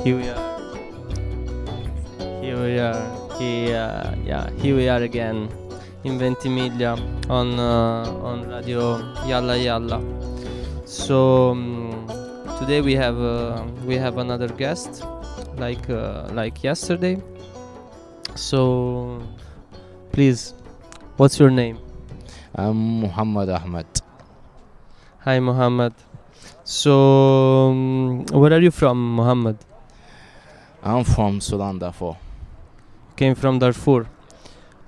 Here we are. Here we are. Here we are again in Ventimiglia on Radio Yalla Yalla. So today we have another guest, like yesterday. So please, what's your name? I'm Muhammad Ahmed. Hi, Muhammad. So where are you from, Muhammad? I'm from Sudan Darfur. Came from Darfur.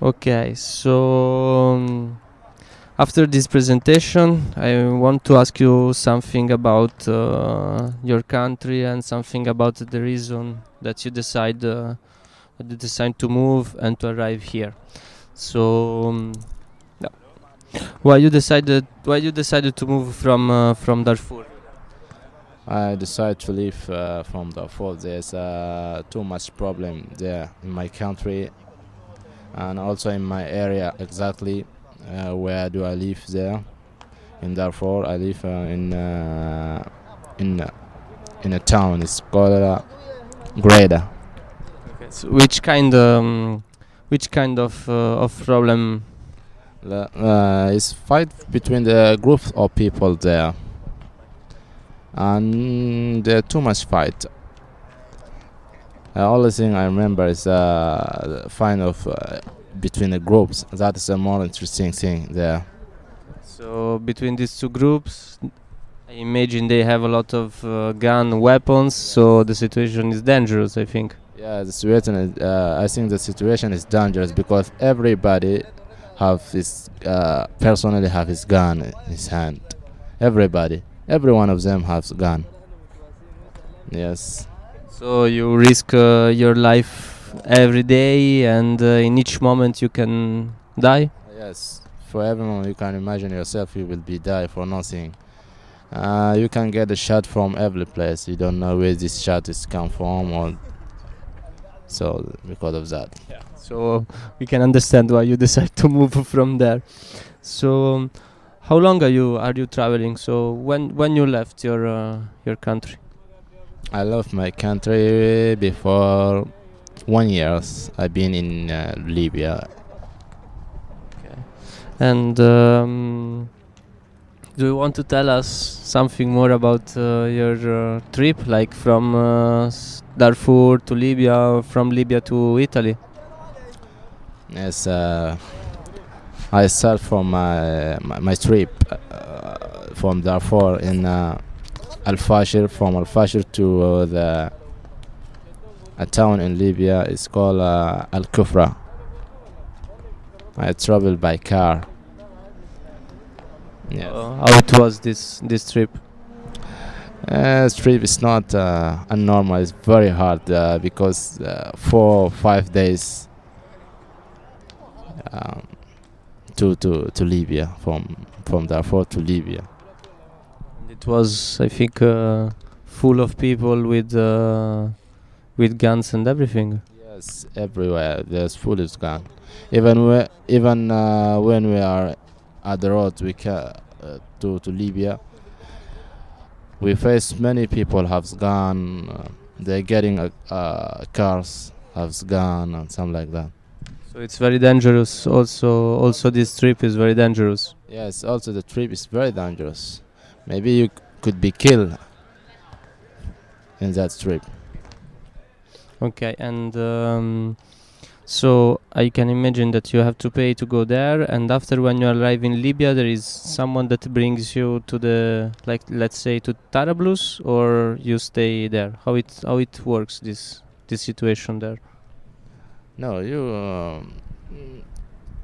Okay, so after this presentation, I want to ask you something about your country and something about the reason that you decide to move and to arrive here. So, yeah. Why you decided to move from Darfur? I decided to leave from Darfur. There's too much problem there in my country and also in my area. Exactly where do I live there? In Darfur, I live in a town. It's called Greda. Okay. So which kind of problem? It's fight between the groups of people there, and there too much fight. The only thing I remember is the fight of between the groups. That is a more interesting thing there. So between these two groups, I imagine they have a lot of gun weapons. So the situation is dangerous, I think. Yeah, the situation is, I think the situation is dangerous because everybody have his personally have his gun in his hand. Every one of them has a gun. Yes. So you risk your life every day, and in each moment you can die. Yes. For everyone, you can imagine yourself, you will be die for nothing. You can get a shot from every place. You don't know where this shot is come from, or so because of that. Yeah. So we can understand why you decide to move from there. So how long are you traveling? So when you left your country? I left my country before 1 year. I've been in Libya. And do you want to tell us something more about your trip, like from Darfur to Libya, or from Libya to Italy? Yes. I start from my trip from Darfur in Al Fashir. From Al Fashir to a town in Libya. It's called Al Kufra. I traveled by car. Yes. How it was this trip? This trip is not normal. It's very hard because 4 or 5 days um, to Libya from Darfur to Libya. It was, I think, full of people with guns and everything. Yes, everywhere there's full of gun. Even when we are at the road to Libya, we face many people have gun. They're getting cars have gun and something like that. So it's very dangerous. Also this trip is very dangerous. Yes, also the trip is very dangerous. Maybe you could be killed in that trip. Okay, and so I can imagine that you have to pay to go there, and after when you arrive in Libya, there is someone that brings you to the, like, let's say, to Tarabulus, or you stay there. How it works, this situation there? No, you.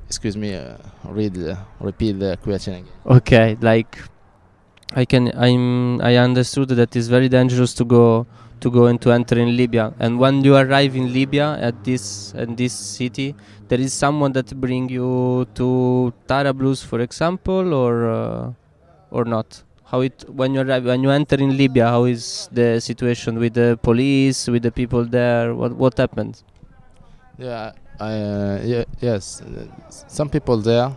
Excuse me. Repeat the question again. Okay, like I understood that it's very dangerous to go and to enter in Libya, and when you arrive in Libya at this city, there is someone that bring you to Tarabulus, for example, or not. How it when you enter in Libya? How is the situation with the police, with the people there? What happened? Yeah, yes. Some people there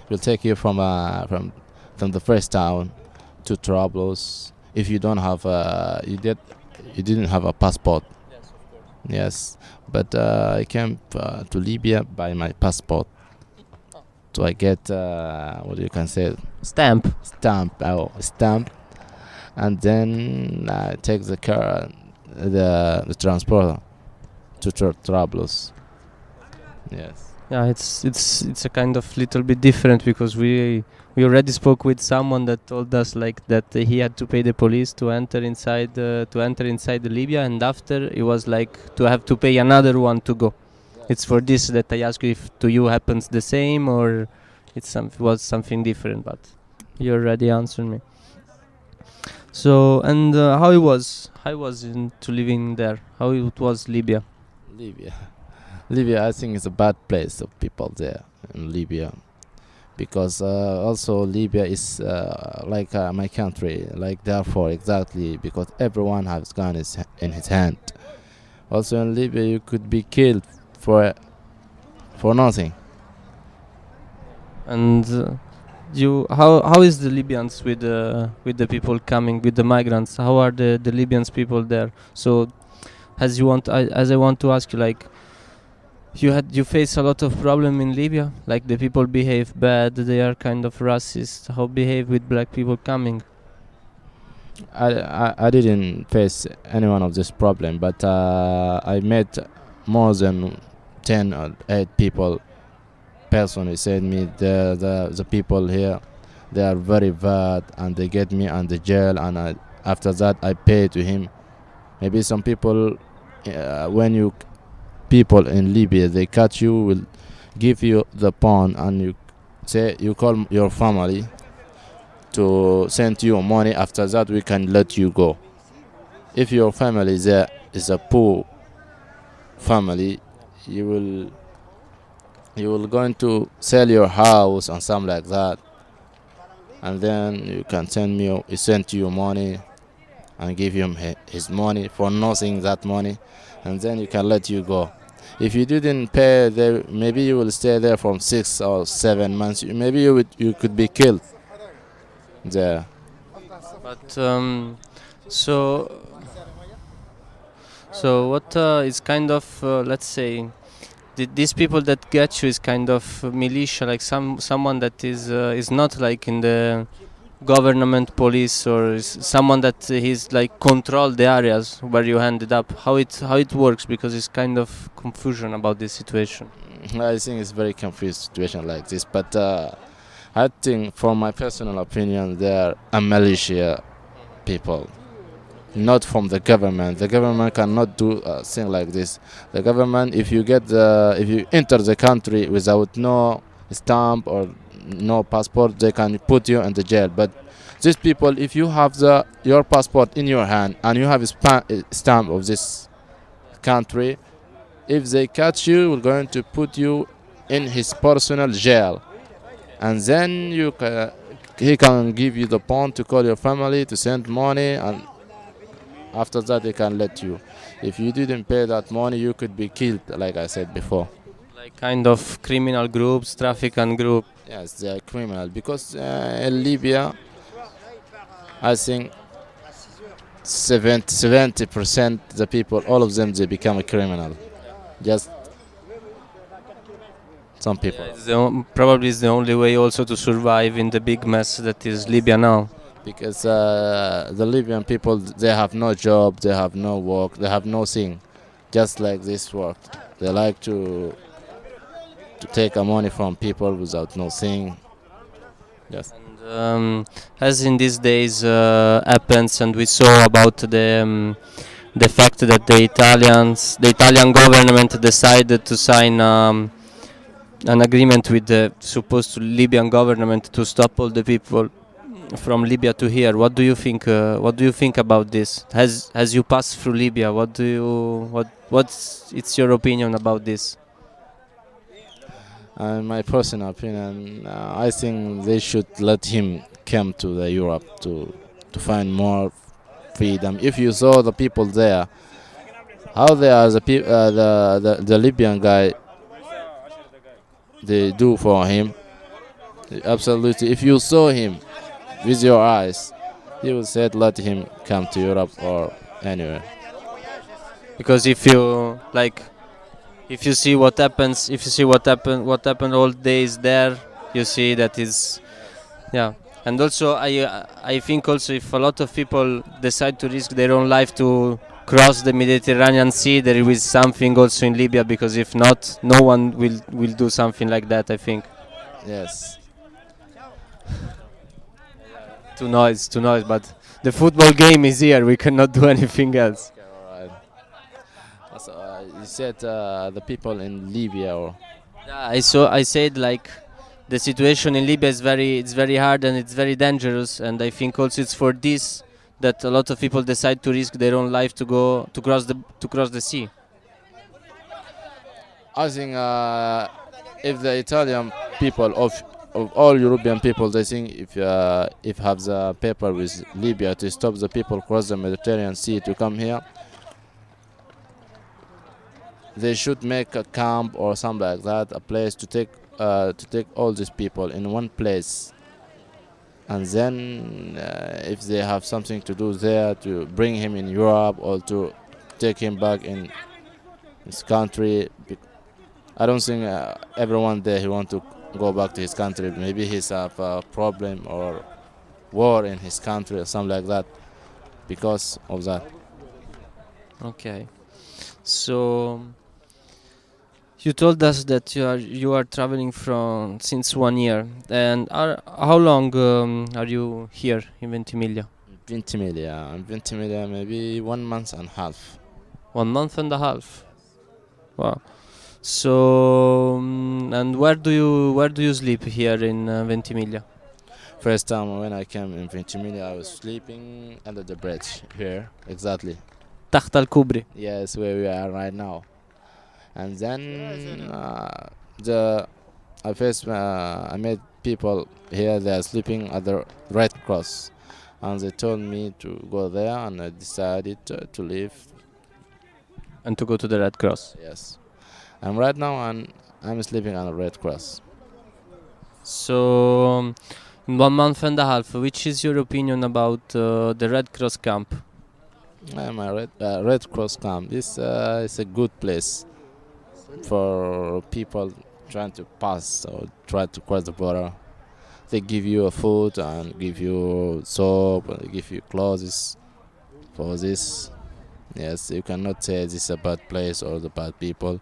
will take you from the first town to Trablus. If you don't have you didn't have a passport. Yes, but I came to Libya by my passport. So I get what you can say, Stamp. stamp, and then I take the car, the transporter to Trablus. Yes. Yeah, it's a kind of little bit different because we already spoke with someone that told us like that he had to pay the police to enter inside the Libya, and after it was like to have to pay another one to go. It's for this that I ask you if to you happens the same or was something different, but you already answered me. So and how it was to living there? How it was Libya? Libya. Libya, I think, is a bad place of people there in Libya, because also Libya is like my country, like Darfur exactly, because everyone has gun in his hand. Also in Libya, you could be killed for nothing. And you how is the Libyans with the people coming with the migrants? How are the Libyans people there? So as I want to ask you, like you face a lot of problem in Libya, like the people behave bad, they are kind of racist. How behave with black people coming? I didn't face any one of this problem, but I met more than 10 or 8 people personally said me the people here, they are very bad, and they get me on the jail, and after that I pay to him. Maybe some people, when you people in Libya, they catch you, will give you the pawn, and you call your family to send you money. After that we can let you go. If your family there is a poor family, you will going to sell your house and something like that, and then you can send you money and give him his money for nothing, that money, and then you can let you go. If you didn't pay there, maybe you will stay there from 6 or 7 months. Maybe you could be killed there. But so what is kind of let's say these people that get you is kind of militia, like someone that is not like in the government police, or is someone that he's like control the areas where you handed up. How it works, because it's kind of confusion about this situation. I think it's very confused situation like this, but I think, from my personal opinion, they are a militia people, not from the government. The government cannot do a thing like this. The government, if you enter the country without no stamp or no passport, they can put you in the jail. But these people, if you have your passport in your hand and you have a stamp of this country, if they catch you, we're going to put you in his personal jail, and then he can give you the pawn to call your family to send money, and after that they can let you. If you didn't pay that money, you could be killed, like I said before. Like kind of criminal groups, trafficking group. Yes, they are criminal, because in Libya, I think 70% the people, all of them, they become a criminal. Just some people. Probably it's the only way also to survive in the big mess that is Libya now. Because the Libyan people, they have no job, they have no work, they have nothing, just like this work. They like to take money from people without nothing. Yes. And as in these days happens, and we saw about the fact that the Italian government decided to sign an agreement with the supposed Libyan government to stop all the people from Libya to here. What do you think? What do you think about this? Has you passed through Libya? What's your opinion about this? In my personal opinion, I think they should let him come to the Europe to find more freedom. If you saw the people there, how they are, the Libyan guy, they do for him. Absolutely. If you saw him with your eyes, you would say, let him come to Europe or anywhere. Because if you like, if you see what happens, if you see what happened all days there, you see that is, yeah. And also I think also if a lot of people decide to risk their own life to cross the Mediterranean Sea, there is something also in Libya, because if not, no one will do something like that, I think. Yes. Too noise, but the football game is here, we cannot do anything else. Okay, alright. So, you said the people in Libya, or Yeah, I said like the situation in Libya is very hard and it's very dangerous, and I think also it's for this that a lot of people decide to risk their own life to go to cross the sea. I think if the Italian people of all European people, they think if have the paper with Libya to stop the people cross the Mediterranean Sea to come here, they should make a camp or something like that, a place to take all these people in one place, and then if they have something to do there, to bring him in Europe or to take him back in his country. I don't think everyone there he want to go back to his country. Maybe he's have a problem or war in his country or something like that because of that. Okay, so you told us that you are traveling from since 1 year, and how long are you here in Ventimiglia? Ventimiglia, maybe 1 month and a half. 1 month and a half. Wow. So and where do you sleep here in Ventimiglia? First time when I came in Ventimiglia, I was sleeping under the bridge here, exactly. تحت الكوبري. Yes, where we are right now. And then I met people here. They are sleeping at the Red Cross, and they told me to go there, and I decided to leave. And to go to the Red Cross. Yes, and right now I'm sleeping on the Red Cross. So in 1 month and a half, which is your opinion about the Red Cross camp? My Red Cross camp is a good place for people trying to pass or try to cross the border. They give you a food and give you soap and give you clothes for this. Yes, you cannot say this is a bad place or the bad people,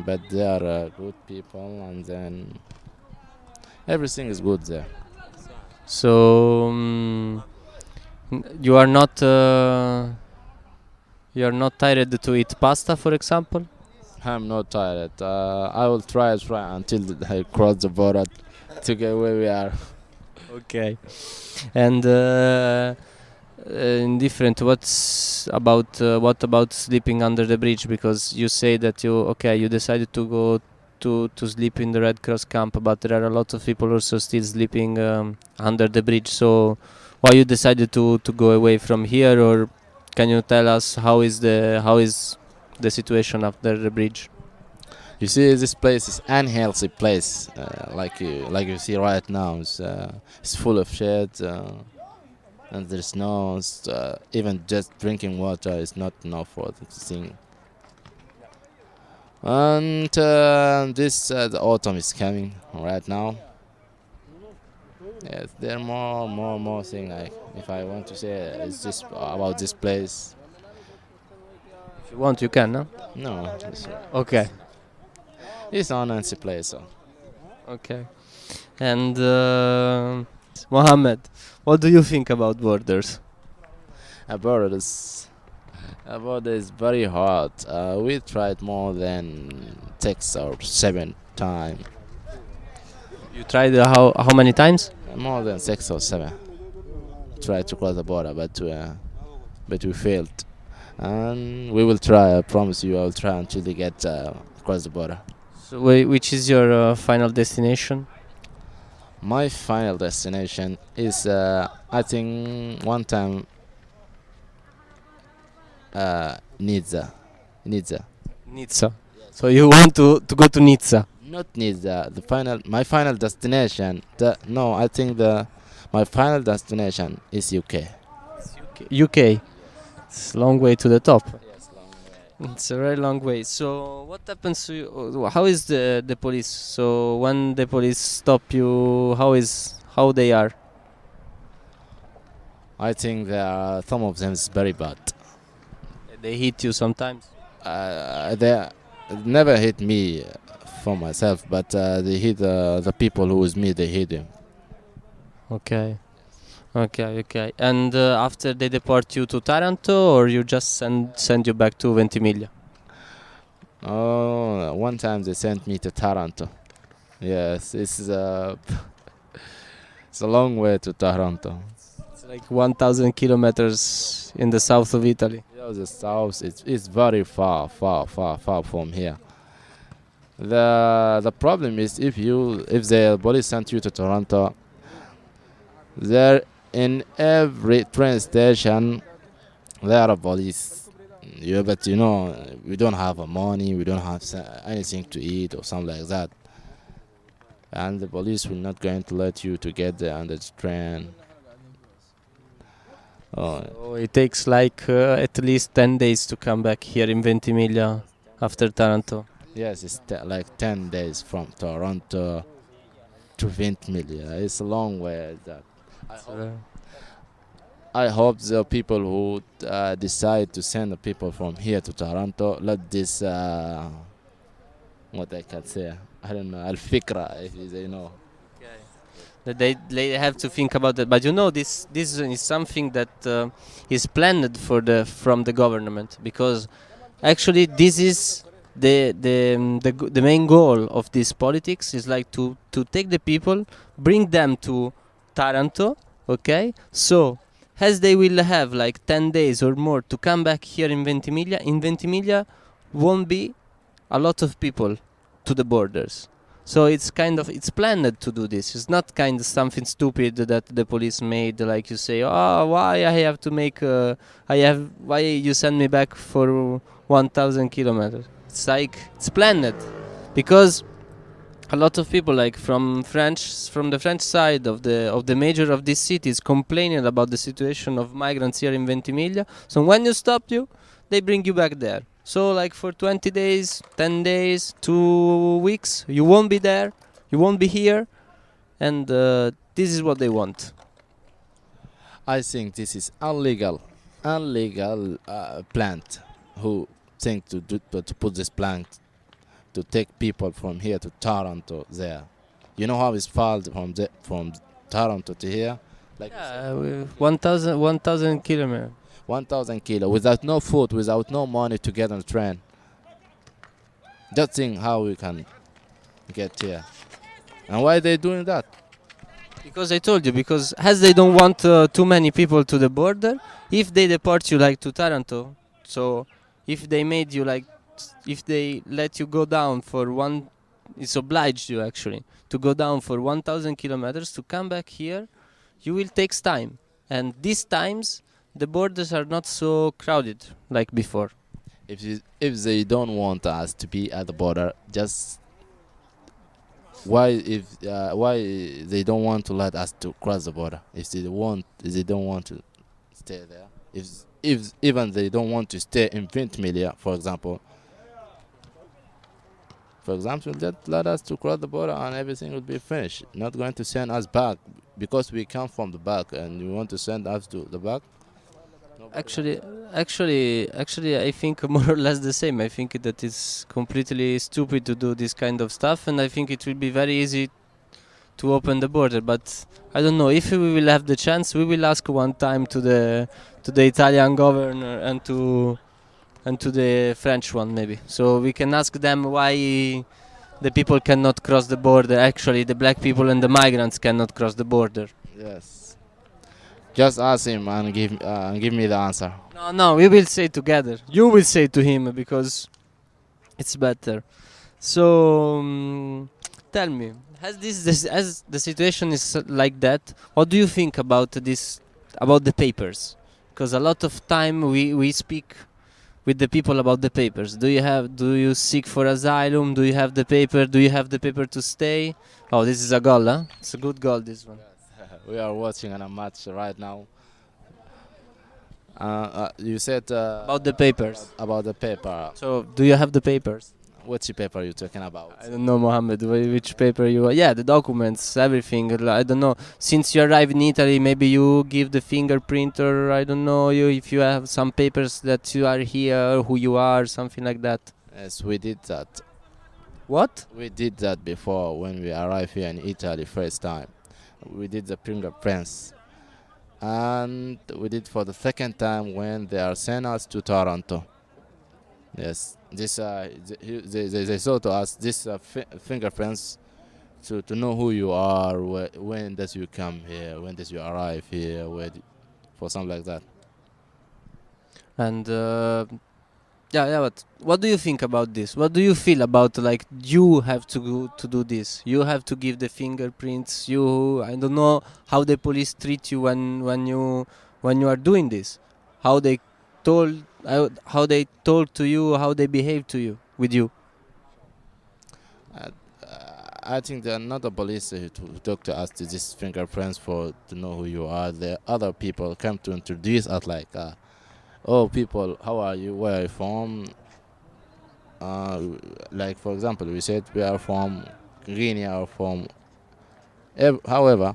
but they are good people, and then everything is good there. So you are not tired to eat pasta, for example? I'm not tired. I will try until I cross the border to get where we are. Okay. And indifferent. What about sleeping under the bridge? Because you say that you decided to go to sleep in the Red Cross camp, but there are a lot of people also still sleeping under the bridge. So why you decided to go away from here, or can you tell us how is the situation after the bridge? You see, this place is unhealthy place, like you see right now. It's full of shit, and there's no even just drinking water is not enough for the thing. And the autumn is coming right now. Yes, there are more thing. If I want to say, it's just about this place. If you want, you can, no? No, Okay. it's not a nice place. So. Okay. And Mohammed, what do you think about borders? About is very hard. We tried more than 6 or 7 times. You tried how many times? More than 6 or 7. Tried to cross the border, but we failed. And we will try. I promise you, I will try until they get across the border. So which is your final destination? My final destination is, I think, one time, Nizza. Nizza. So you want to go to Nizza? Not Nizza. My final destination. I think my final destination is UK. UK. It's a long way to the top. Yes, long way. It's a very long way. So what happens to you? How is the police? So when the police stop you, how they are? I think some of them is very bad. They hit you sometimes. They never hit me for myself, but they hit the people who is me. They hit them. Okay. Okay. And after they deport you to Taranto, or you just send you back to Ventimiglia? Oh, one time they sent me to Taranto. Yes, it's it's a long way to Taranto. It's like 1,000 kilometers in the south of Italy. Yeah, the south it's very far from here. The problem is if the police sent you to Toronto, there in every train station there are police. Yeah, but we don't have money, we don't have anything to eat or something like that, and the police will not going to let you to get there on the train. Oh, So it takes like at least 10 days to come back here in Ventimiglia after Taranto. yes, it's like 10 days from Toronto to Ventimiglia. It's a long way. That I hope the people who decide to send the people from here to Toronto let this what I can say, I don't know, al-fikra, if they know. That they have to think about that. But this is something that is planned from the government, because actually this is the main goal of this politics is like to take the people, bring them to Taranto, okay? So as they will have like 10 days or more to come back here in Ventimiglia won't be a lot of people to the borders. So it's planned to do this. It's not kind of something stupid that the police made, like you say, oh, why I have to make, why you send me back for 1,000 kilometers? It's like, it's planned, because a lot of people, like from the French side of the major of these cities, complaining about the situation of migrants here in Ventimiglia. So when you stop they bring you back there. So like for 20 days, 10 days, 2 weeks, you won't be there, you won't be here, and this is what they want. I think this is illegal plant who think to put this plant to take people from here to Toronto there. You know how it's far from Toronto to here? Like 1,000 kilometers. 1,000 kilo without no food, without no money to get on the train. Just think how we can get here. And why they doing that? Because I told you, because as they don't want too many people to the border, if they deport you like to Taranto, so if they made you like, if they let you go down for it's obliged you actually to go down for 1,000 kilometers to come back here, you will take time. And these times, the borders are not so crowded like before. If they don't want us to be at the border, just why they don't want to let us to cross the border? If they don't want to stay there, if even they don't want to stay in Ventimiglia, for example, just let us to cross the border and everything will be finished. Not going to send us back because we come from the back and you want to send us to the back. Actually, I think more or less the same. I think that it's completely stupid to do this kind of stuff, and I think it will be very easy to open the border. But I don't know if we will have the chance. We will ask one time to the Italian governor and to the French one maybe. So we can ask them why the people cannot cross the border. Actually, the black people and the migrants cannot cross the border. Yes. Just ask him and give me the answer. No, we will say together. You will say to him because it's better. So tell me, as the situation is like that, what do you think about the papers? Because a lot of time we speak with the people about the papers. Do you seek for asylum? Do you have the paper? Do you have the paper to stay? Oh, this is a goal, huh? It's a good goal, this one. We are watching a match right now, You said About the papers. about the paper. So, do you have the papers? Which paper you talking about? I don't know, Mohammed, which paper you. Yeah, the documents, everything. I don't know. Since you arrive in Italy, maybe you give the fingerprint, or I don't know you if you have some papers that you are here, who you are, something like that. Yes, we did that. What? We did that before when we arrived here in Italy first time. We did the fingerprints, and we did for the second time when they are sent us to Toronto. Yes, this they saw to us this fingerprints to know who you are, when does you come here, when does you arrive here, for something like that. And yeah, but what do you think about this? What do you feel about like you have to go to do this? You have to give the fingerprints. I don't know how the police treat you when you are doing this. How they how they told to you, how they behave to you with you. Uh, I think there are not the police who talk to us to this fingerprints for to know who you are. The other people come to introduce us like, oh, people, how are you? Where are you from? Like for example, we said we are from Guinea or from. However,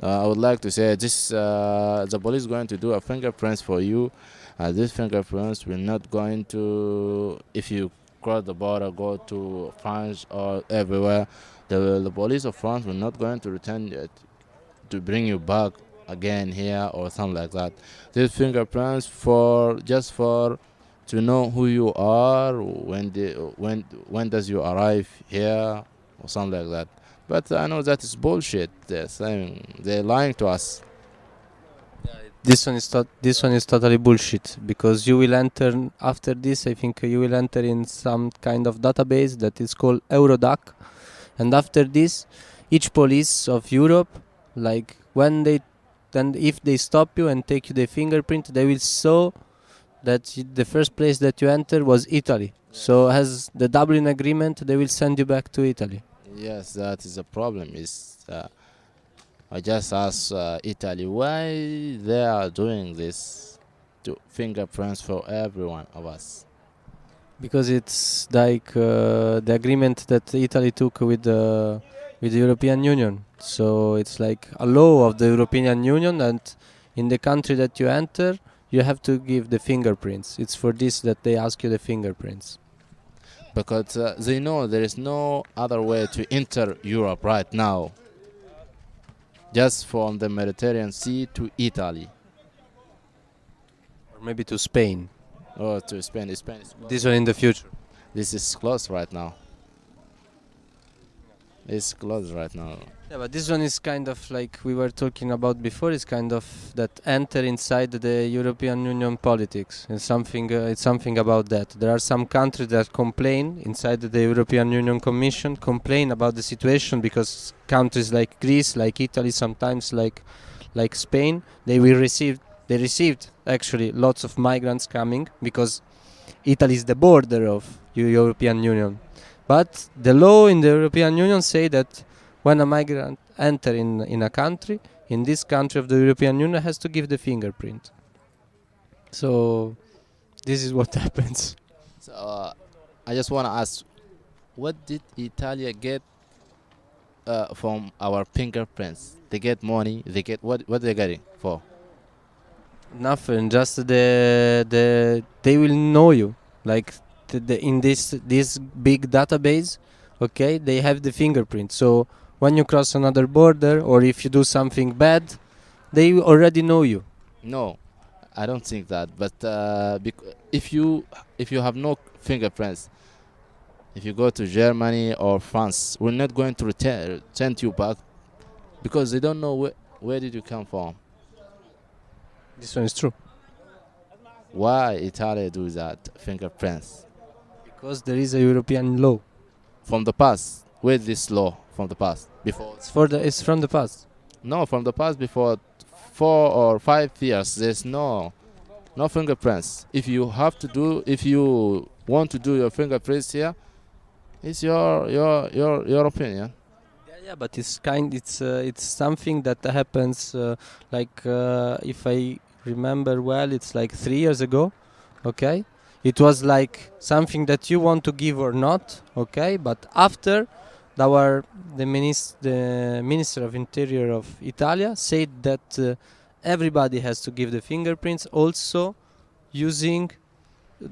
I would like to say this: the police is going to do a fingerprints for you. These fingerprints will not going to, if you cross the border, go to France or everywhere. The police of France will not going to return it to bring you back again here or something like that. These fingerprints for just for to know who you are when does you arrive here or something like that. But I know that is bullshit. They're saying they're lying to us. This one is totally bullshit, because you will enter after this. I think you will enter in some kind of database that is called Eurodac, and after this, each police of Europe, like if they stop you and take you the fingerprint, they will show that the first place that you enter was Italy. So as the Dublin Agreement, they will send you back to Italy. Yes, that is a problem. I just asked Italy why they are doing this to fingerprints for every one of us. Because it's like the agreement that Italy took with the European Union. So it's like a law of the European Union, and in the country that you enter, you have to give the fingerprints. It's for this that they ask you the fingerprints. Because they know there is no other way to enter Europe right now. Just from the Mediterranean Sea to Italy. Or maybe to Spain. Or to Spain. Spain is close. This one in the future. This is close right now. It's close right now. Yeah, but this one is kind of like we were talking about before. It's kind of that enter inside the European Union politics. It's something about that. There are some countries that complain inside the European Union Commission, complain about the situation, because countries like Greece, like Italy, sometimes like Spain, they received actually lots of migrants coming, because Italy is the border of European Union. But the law in the European Union say that when a migrant enter in a country, in this country of the European Union, has to give the fingerprint. So this is what happens. So I just want to ask, what did Italy get from our fingerprints? They get money. They get what they're getting for? Nothing. Just they will know you, like in this big database. Okay, they have the fingerprint. So when you cross another border, or if you do something bad, they already know you. No, I don't think that. But if you have no fingerprints, if you go to Germany or France, we're not going to send you back, because they don't know where did you come from. This one is true. Why Italy do that fingerprints? Because there is a European law. From the past, where is this law from the past? Before? It's from the past. No, from the past before 4 or 5 years. There's no fingerprints. If you want to do your fingerprints here, it's your opinion. Yeah, but it's something that happens. If remember well, it's like 3 years ago. Okay, it was like something that you want to give or not. Okay, but after the minister of interior of Italia said that everybody has to give the fingerprints, also using,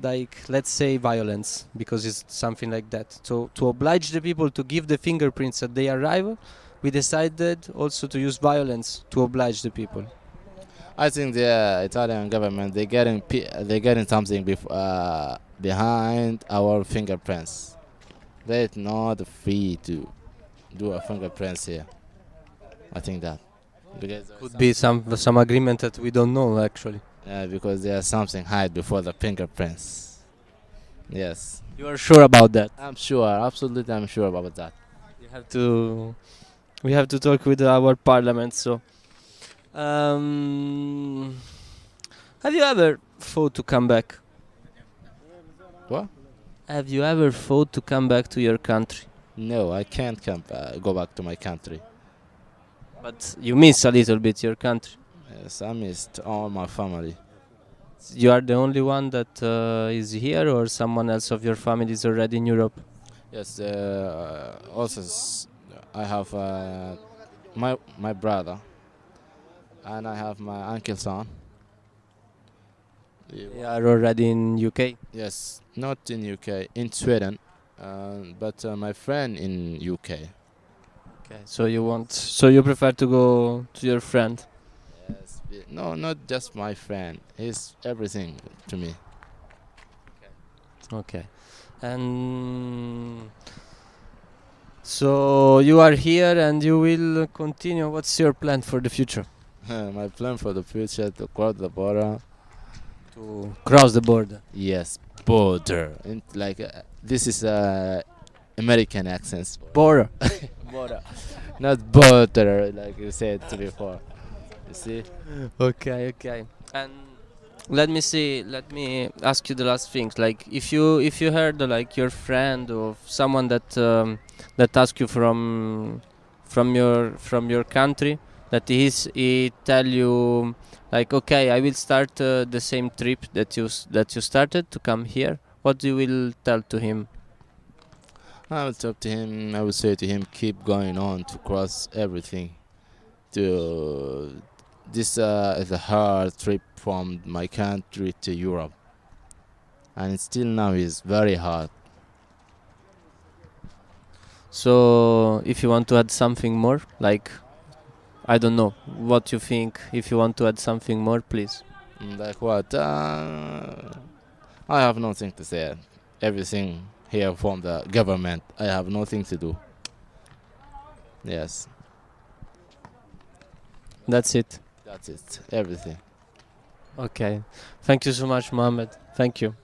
like, let's say, violence, because it's something like that. So to oblige the people to give the fingerprints at their arrival, we decided also to use violence to oblige the people. I think the Italian government they're getting something behind our fingerprints. They're not free to do a fingerprints here. I think that because Could be some agreement that we don't know actually. because there's something hide before the fingerprints. Yes, You are sure about that? I'm sure. Absolutely, I'm sure about that. We have to talk with our parliament. So, um, have you ever thought to come back? What? Have you ever thought to come back to your country? No, I can't go back to my country. But you miss a little bit your country. Yes, I missed all my family. You are the only one that is here, or someone else of your family is already in Europe? Yes, also I have my brother, and I have my uncle's son. They are already in UK. Yes, not in UK, in Sweden, but my friend in UK. Okay. So you prefer to go to your friend? Yes, no, not just my friend. He's everything to me. Okay. And so you are here and you will continue. What's your plan for the future? My plan for the future to cross the border. To cross the border. Yes, border. And like this is American accents. Border. Border, not border like you said before. You see? Okay. And let me ask you the last things. Like if you heard like your friend or someone that asked you from your country, that he tell you like, okay, I will start the same trip that you started to come here. What you will tell to him? I will talk to him. I will say to him, keep going on to cross everything. To this is a hard trip from my country to Europe, and it still now is very hard. So if you want to add something more, like, I don't know what you think. If you want to add something more, please. Like what? I have nothing to say. Everything here from the government. I have nothing to do. Yes, That's it. that's it. Everything. Okay. Thank you so much, Mohammed. Thank you.